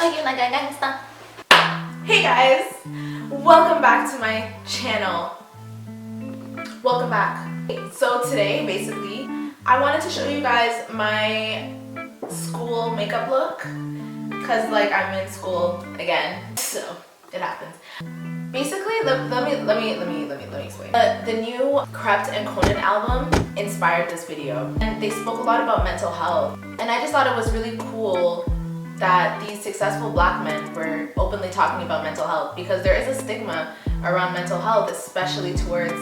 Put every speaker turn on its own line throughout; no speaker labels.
Hey guys, welcome back to my channel. Welcome back. So today, basically, I wanted to show you guys my school makeup look because like I'm in school again, so it happens. Basically, let me explain. The new Krept and Conan album inspired this video, and they spoke a lot about mental health, and I just thought it was really cool that these successful black men were openly talking about mental health, because there is a stigma around mental health, especially towards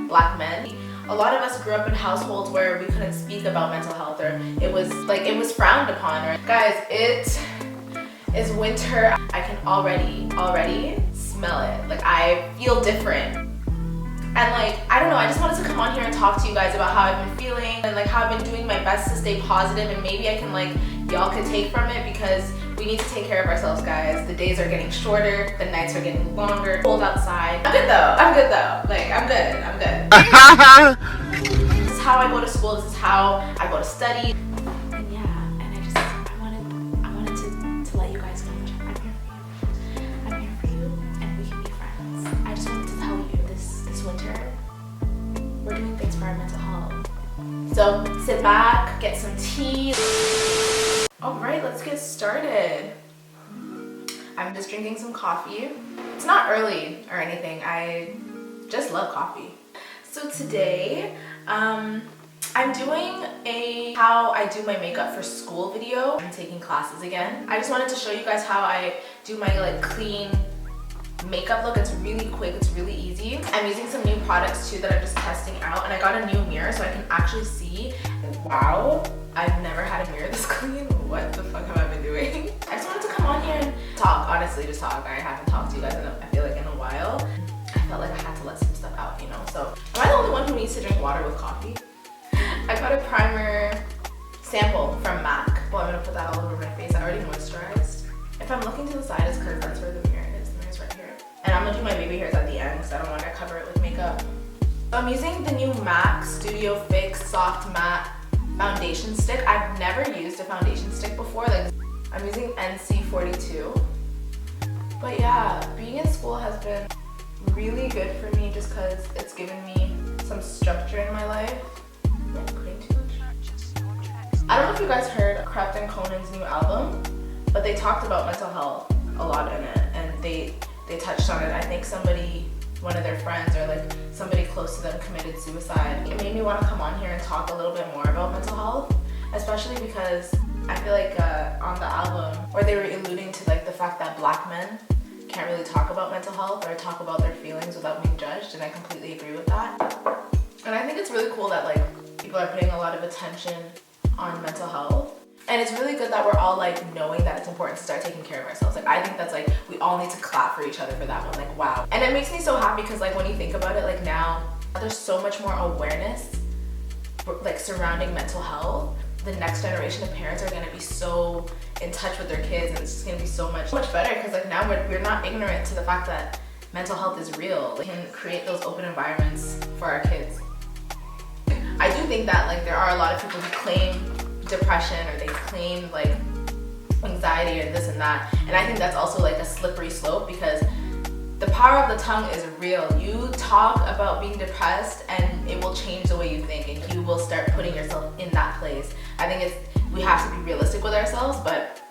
black men. A lot of us grew up in households where we couldn't speak about mental health, or it was frowned upon. Or guys, it is winter. I can already smell it. Like, I feel different. And like, I don't know, I just wanted to come on here and talk to you guys about how I've been feeling and like how I've been doing my best to stay positive, and maybe I can y'all could take from it, because we need to take care of ourselves, guys. The days are getting shorter, the nights are getting longer, cold outside. I'm good though. Like, I'm good. This is how I go to school, this is how I go to study. And yeah, and I wanted to let you guys know that I'm here for you, and we can be friends. I just wanted to tell you this winter, we're doing things for our mental health. So sit back, get some tea. Alright, let's get started. I'm just drinking some coffee. It's not early or anything, I just love coffee. So today, I'm doing a how I do my makeup for school video. I'm taking classes again. I just wanted to show you guys how I do my clean makeup look. It's really quick, it's really easy. I'm using some new products too that I'm just testing out, and I got a new mirror so I can actually see. Wow, I've never had a mirror this clean. What the fuck have I been doing? I just wanted to come on here and talk, honestly, just talk. I haven't talked to you guys I feel like in a while. I felt like I had to let some stuff out, you know? So, am I the only one who needs to drink water with coffee? I got a primer sample from MAC. Well, I'm gonna put that all over my face. I already moisturized. If I'm looking to the side, it's because that's where the mirror is. The mirror's right here. And I'm gonna do my baby hairs at the end because I don't want to cover it with makeup. So I'm using the new MAC Studio Fix Soft Matte foundation stick. I've never used a foundation stick before. Like, I'm using NC42. But yeah, being in school has been really good for me just because it's given me some structure in my life. Am I putting too much? I don't know if you guys heard Krept and Conan's new album, but they talked about mental health a lot in it, and they touched on it. I think one of their friends or like somebody close to them committed suicide. It made me want to come on here and talk a little bit more about mental health, especially because I feel like on the album where they were alluding to like the fact that black men can't really talk about mental health or talk about their feelings without being judged, and I completely agree with that. And I think it's really cool that like people are putting a lot of attention on mental health. And it's really good that we're all like knowing that it's important to start taking care of ourselves. Like, I think that's like, we all need to clap for each other for that one. Like, wow. And it makes me so happy because like when you think about it, like now there's so much more awareness like surrounding mental health. The next generation of parents are gonna be so in touch with their kids, and it's just gonna be so much better because like now we're not ignorant to the fact that mental health is real. We can create those open environments for our kids. I do think that like there are a lot of people who claim depression or they claim like anxiety or this and that, and I think that's also like a slippery slope, because the power of the tongue is real. You talk about being depressed and it will change the way you think, and you will start putting yourself in that place. I think we have to be realistic with ourselves, but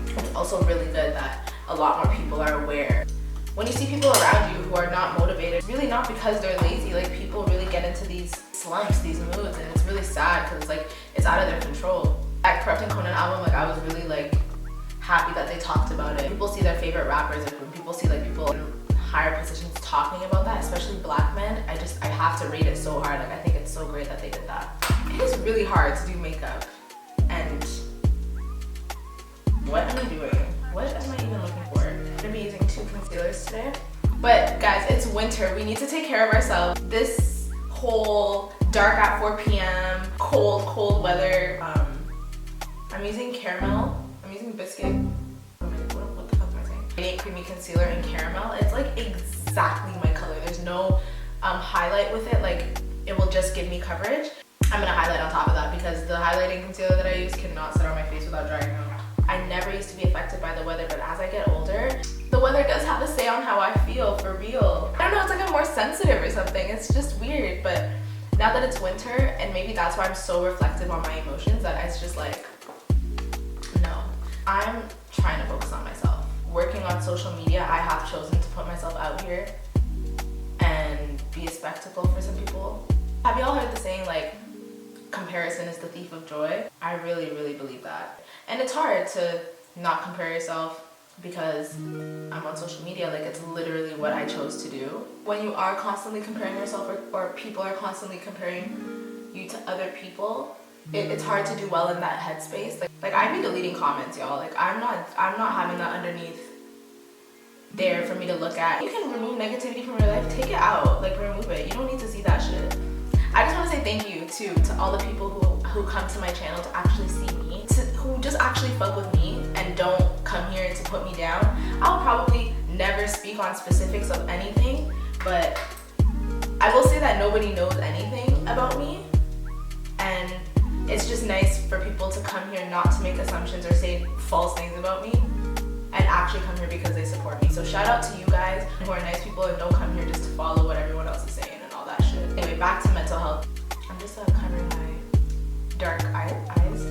it's also really good that a lot more people are aware. When you see people around you who are not motivated, it's really not because they're lazy. Like, people really get into these slumps, these moods, and it's really sad because like it's out of their control. That Krept and Conan album, like I was really like happy that they talked about it. People see their favorite rappers, and when people see like people in higher positions talking about that, especially black men, I have to rate it so hard. Like, I think it's so great that they did that. It is really hard to do makeup, and what am I doing? What am I even looking for? I'm gonna be using 2 concealers today. But guys, it's winter. We need to take care of ourselves. This whole dark at 4 p.m. cold weather. I'm using caramel. I'm using biscuit. What the fuck am I saying? Radiant Creamy Concealer in caramel. It's like exactly my color. There's no highlight with it. Like, it will just give me coverage. I'm gonna highlight on top of that because the highlighting concealer that I use cannot sit on my face without drying out. I never used to be affected by the weather, but as I get sensitive or something. It's just weird. But now that it's winter, and maybe that's why I'm so reflective on my emotions, that it's just like, no. I'm trying to focus on myself. Working on social media, I have chosen to put myself out here and be a spectacle for some people. Have y'all heard the saying, like, comparison is the thief of joy? I really, really believe that. And it's hard to not compare yourself because I'm on social media. Like, it's literally what I chose to do. When you are constantly comparing yourself, or people are constantly comparing you to other people, it's hard to do well in that headspace. Like I be deleting comments, y'all. Like I'm not having that underneath there for me to look at. You can remove negativity from your life, take it out, like remove it. You don't need to see that shit. I just want to say thank you too to all the people who come to my channel to actually see me, who just actually fuck with me and don't come here to put me down. I'll probably never speak on specifics of anything, but I will say that nobody knows anything about me, and it's just nice for people to come here not to make assumptions or say false things about me, and actually come here because they support me. So shout out to you guys who are nice people and don't come here just to follow what everyone else is saying and all that shit. Anyway, back to mental health. I'm just covering my dark eyes.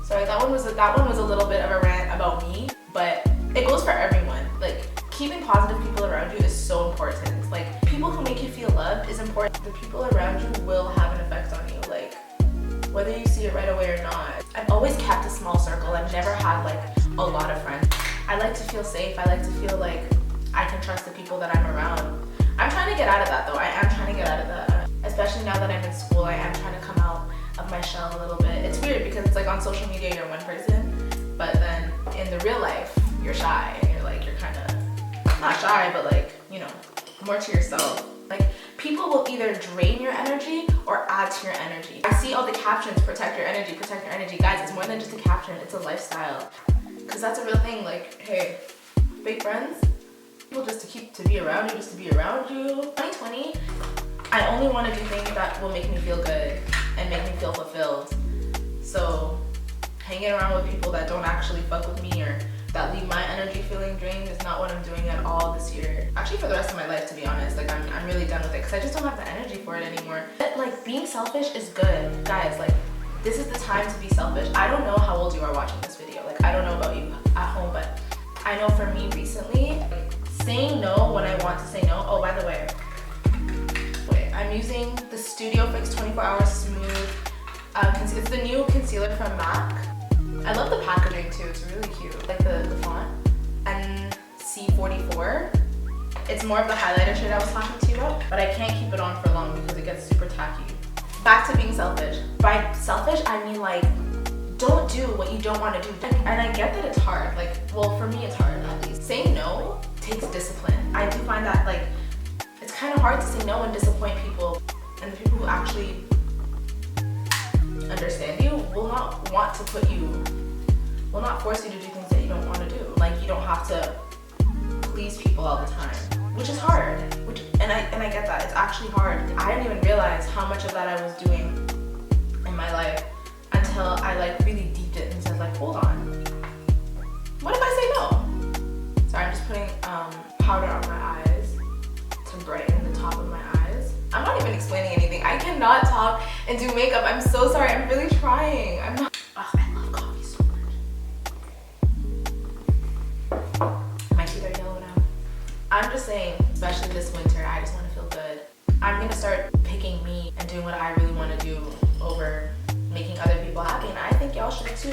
Sorry, that one was a little bit of a rant about me, but it goes for everyone. Like, keeping positive people around you is so important. Like, people who make you feel loved is important. The people around you will have an effect on you, like, whether you see it right away or not. I've always kept a small circle. I've never had like a lot of friends. I like to feel safe. I like to feel like I can trust the people that I'm around. I'm trying to get out of that though. I am trying to get out of that. Especially now that I'm in school, I am trying to come out of my shell a little bit. It's weird because it's like on social media you're one person, but then in the real life you're shy and you're kind of not shy, but like, you know, more to yourself. Like, people will either drain your energy or add to your energy. I see all the captions, protect your energy, protect your energy. Guys, it's more than just a caption, it's a lifestyle. Because that's a real thing. Like, hey, fake friends, people just to be around you, just to be around you. 2020, I only want to do things that will make me feel good and make me feel fulfilled. So hanging around with people that don't actually fuck with me or that leave my energy feeling drained is not what I'm doing at all this year. Actually, for the rest of my life, to be honest. Like, I'm really done with it because I just don't have the energy for it anymore. But, like, being selfish is good. Guys, like, this is the time to be selfish. I don't know how old you are watching this video. Like, I don't know about you at home, but I know for me recently, saying no when I want to say no. Oh, by the way, wait, I'm using the Studio Fix 24 Hour Smooth. It's the new concealer from MAC. I love the packaging too, it's really cute. Like the font. And C44. It's more of the highlighter shade I was talking to you about, but I can't keep it on for long because it gets super tacky. Back to being selfish. By selfish, I mean like, don't do what you don't want to do. And I get that it's hard. Like, well, for me it's hard at least. Saying no takes discipline. I do find that like, it's kind of hard to say no and disappoint people. And the people who actually understand you will not want to will not force you to do things that you don't want to do. Like, you don't have to please people all the time, which is hard. And I get that, it's actually hard. I didn't even realize how much of that I was doing in my life until I like really deeped it and said like, hold on, what if I say no? Sorry, I'm just putting powder on my eyes to brighten the top of my eyes. I'm not even explaining anything. I cannot talk and do makeup. I'm so sorry. I'm really trying. I'm not. Oh, I love coffee so much. My teeth are yellow now. I'm just saying, especially this winter, I just want to feel good. I'm gonna start picking me and doing what I really want to do over making other people happy, and I think y'all should too.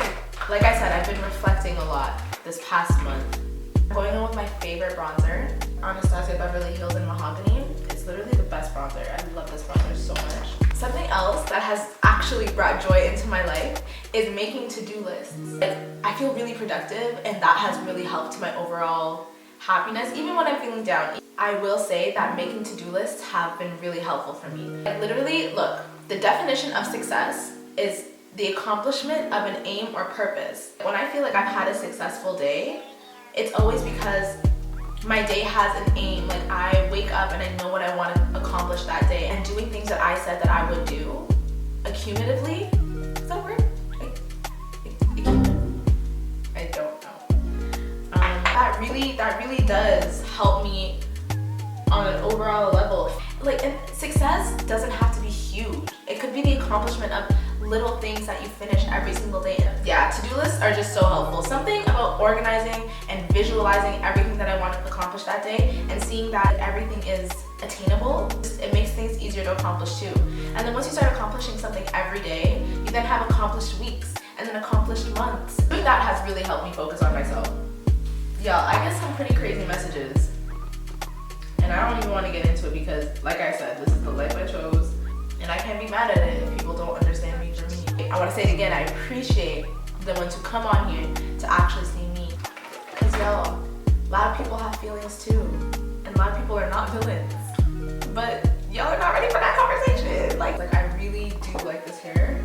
Like I said, I've been reflecting a lot this past month. I'm going in with my favorite bronzer, Anastasia Beverly Hills in Mahogany. It's literally the best bronzer. I love this bronzer so much. Something else that has actually brought joy into my life is making to-do lists. Like, I feel really productive, and that has really helped my overall happiness, even when I'm feeling down. I will say that making to-do lists have been really helpful for me. Like, literally, look, the definition of success is the accomplishment of an aim or purpose. When I feel like I've had a successful day, it's always because my day has an aim. Like, I wake up and I know what I want to accomplish that day, and doing things that I said that I would do accumulatively, is that a word? I don't know. That really does help me on an overall level. Like, and success doesn't have to be huge. It could be the accomplishment of little things that you finish every single day. Yeah, to-do lists are just so helpful. Something about organizing and visualizing everything that I want to accomplish that day and seeing that everything is attainable, it makes things easier to accomplish too. And then once you start accomplishing something every day, you then have accomplished weeks and then accomplished months. Doing that has really helped me focus on myself. Y'all, I get some pretty crazy messages. And I don't even want to get into it because, like I said, this is the life I chose. And I can't be mad at it if people don't understand me for me. I want to say it again, I appreciate the ones who come on here to actually see me. Because y'all, a lot of people have feelings too. And a lot of people are not villains. But y'all are not ready for that conversation. Like I really do like this hair.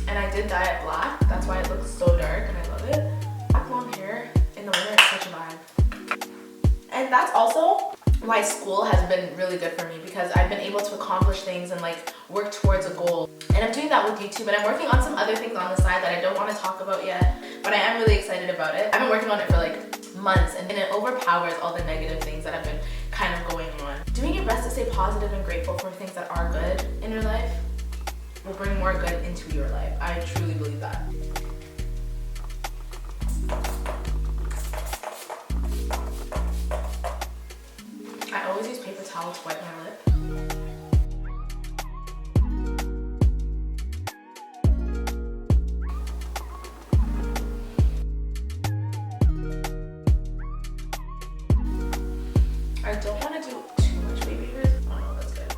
And I did dye it black. That's why it looks so dark and I love it. Black long hair in the winter is such a vibe. And that's also why school has been really good for me because I've been able to accomplish things and like work towards a goal. And I'm doing that with YouTube, and I'm working on some other things on the side that I don't want to talk about yet, but I am really excited about it. I've been working on it for like months, and it overpowers all the negative things that have been kind of going on. Doing your best to stay positive and grateful for things that are good in your life will bring more good into your life. I truly believe that. I always use paper towel to wipe my lip. I don't want to do too much baby hairs. Oh no, that's good.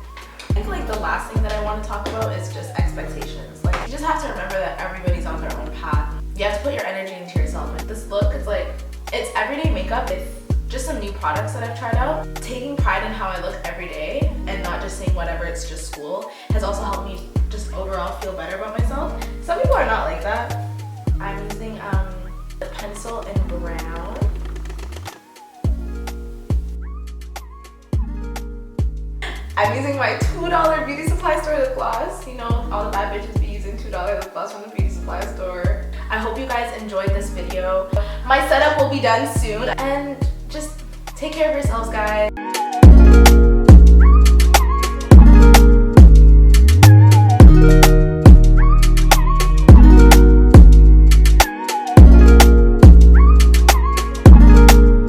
I think like the last thing that I want to talk about is just expectations. Like you just have to remember that everybody's on their own path. You have to put your energy into yourself. Like, this look is like, it's everyday makeup. It's just some new products that I've tried out. Taking pride in how I look every day and not just saying whatever, it's just school, has also helped me just overall feel better about myself. Some people are not like that. I'm using the pencil in brown. I'm using my $2 beauty supply store lip gloss. You know, all the bad bitches be using $2 lip gloss from the beauty supply store. I hope you guys enjoyed this video. My setup will be done soon, and just take care of yourselves, guys.